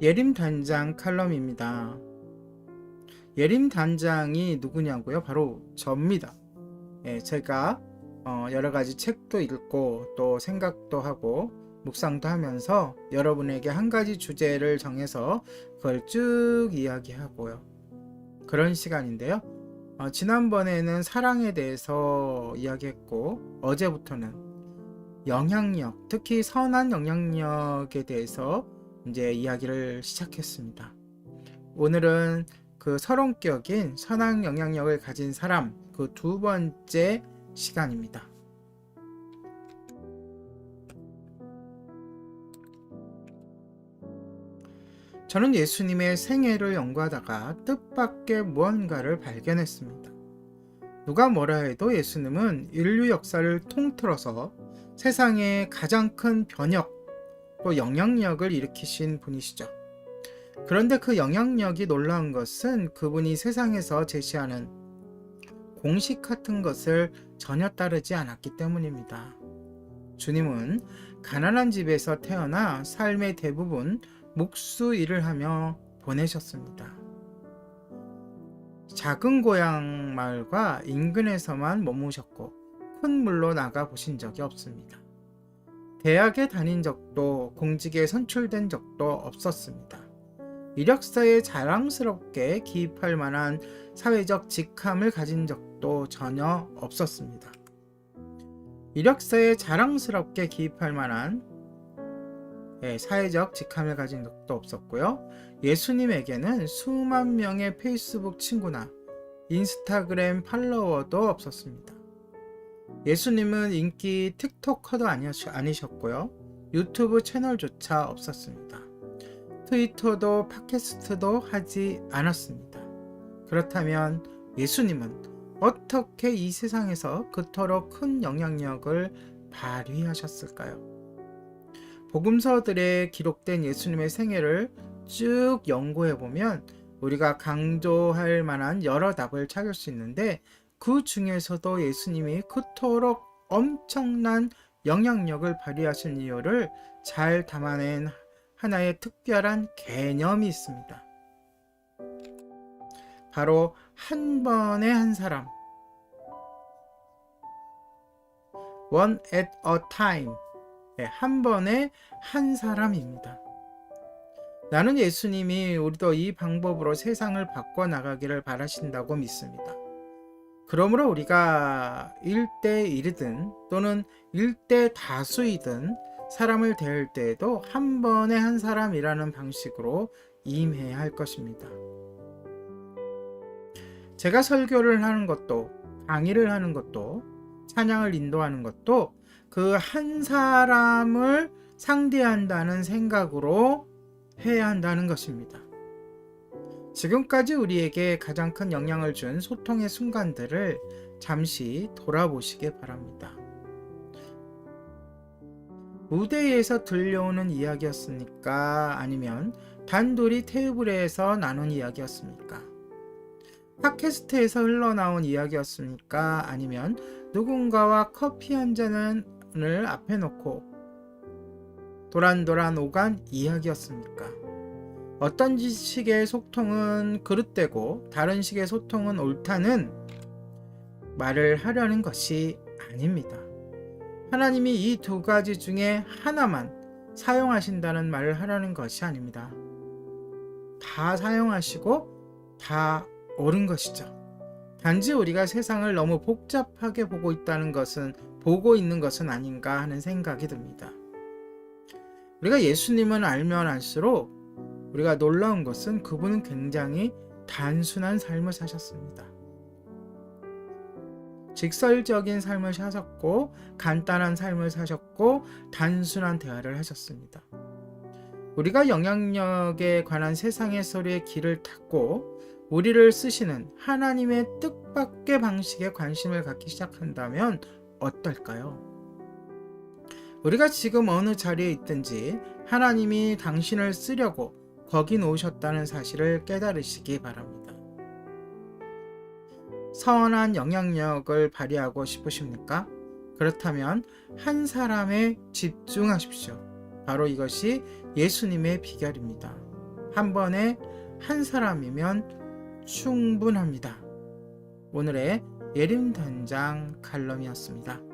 예림 단장 칼럼입니다. 예림 단장이 누구냐고요? 바로 저입니다. 제가 여러 가지 책도 읽고 또 생각도 하고 묵상도 하면서 여러분에게 한 가지 주제를 정해서 그걸 쭉 이야기하고요. 그런 시간인데요. 지난번에는 사랑에 대해서 이야기했고 어제부터는 영향력, 특히 선한 영향력에 대해서 이제 이야기를 시작했습니다. 오늘은 그 서론격인 선한 영향력을 가진 사람, 그 두 번째 시간입니다. 저는 예수님의 생애를 연구하다가 뜻밖의 무언가를 발견했습니다. 누가 뭐라 해도 예수님은 인류 역사를 통틀어서 세상에 가장 큰 변혁, 또 영향력을 일으키신 분이시죠. 그런데 그 영향력이 놀라운 것은 그분이 세상에서 제시하는 공식 같은 것을 전혀 따르지 않았기 때문입니다. 주님은 가난한 집에서 태어나 삶의 대부분 목수 일을 하며 보내셨습니다. 작은 고향 마을과 인근에서만 머무셨고 큰 물로 나가 보신 적이 없습니다. 대학에 다닌 적도 공직에 선출된 적도 없었습니다. 이력서에 자랑스럽게 기입할 만한 사회적 직함을 가진 적도 전혀 없었습니다. 이력서에 자랑스럽게 기입할 만한 사회적 직함을 가진 적도 없었고요. 예수님에게는 수만 명의 페이스북 친구나 인스타그램 팔로워도 없었습니다. 예수님은 인기 틱토커도 아니셨고요. 유튜브 채널조차 없었습니다. 트위터도 팟캐스트도 하지 않았습니다. 그렇다면 예수님은 어떻게 이 세상에서 그토록 큰 영향력을 발휘하셨을까요? 복음서들에 기록된 예수님의 생애를 쭉 연구해보면 우리가 강조할 만한 여러 답을 찾을 수 있는데 그 중에서도 예수님이 그토록 엄청난 영향력을 발휘하신 이유를 잘 담아낸 하나의 특별한 개념이 있습니다. 바로 한 번에 한 사람, one at a time, 한 번에 한 사람입니다. 나는 예수님이 우리도 이 방법으로 세상을 바꿔나가기를 바라신다고 믿습니다. 그러므로 우리가 1대1이든 또는 1대 다수이든 사람을 대할 때에도 한 번에 한 사람이라는 방식으로 임해야 할 것입니다. 제가 설교를 하는 것도, 강의를 하는 것도, 찬양을 인도하는 것도 그 한 사람을 상대한다는 생각으로 해야 한다는 것입니다. 지금까지 우리에게 가장 큰 영향을 준 소통의 순간들을 잠시 돌아보시기 바랍니다. 무대에서 들려오는 이야기였습니까? 아니면 단둘이 테이블에서 나눈 이야기였습니까? 팟캐스트에서 흘러나온 이야기였습니까? 아니면 누군가와 커피 한 잔을 앞에 놓고 도란도란 오간 이야기였습니까? 어떤 식의 소통은 그릇되고 다른 식의 소통은 옳다는 말을 하려는 것이 아닙니다. 하나님이 이 두 가지 중에 하나만 사용하신다는 말을 하려는 것이 아닙니다. 다 사용하시고 다 옳은 것이죠. 단지 우리가 세상을 너무 복잡하게 보고 있는 것은 아닌가 하는 생각이 듭니다. 우리가 예수님을 알면 알수록 우리가 놀라운 것은 그분은 굉장히 단순한 삶을 사셨습니다. 직설적인 삶을 사셨고 간단한 삶을 사셨고 단순한 대화를 하셨습니다. 우리가 영향력에 관한 세상의 소리에 귀를 닫고 우리를 쓰시는 하나님의 뜻밖의 방식에 관심을 갖기 시작한다면 어떨까요? 우리가 지금 어느 자리에 있든지 하나님이 당신을 쓰려고 거기 놓으셨다는 사실을 깨달으시기 바랍니다. 선한 영향력을 발휘하고 싶으십니까? 그렇다면 한 사람에 집중하십시오. 바로 이것이 예수님의 비결입니다. 한 번에 한 사람이면 충분합니다. 오늘의 예림단장 칼럼이었습니다.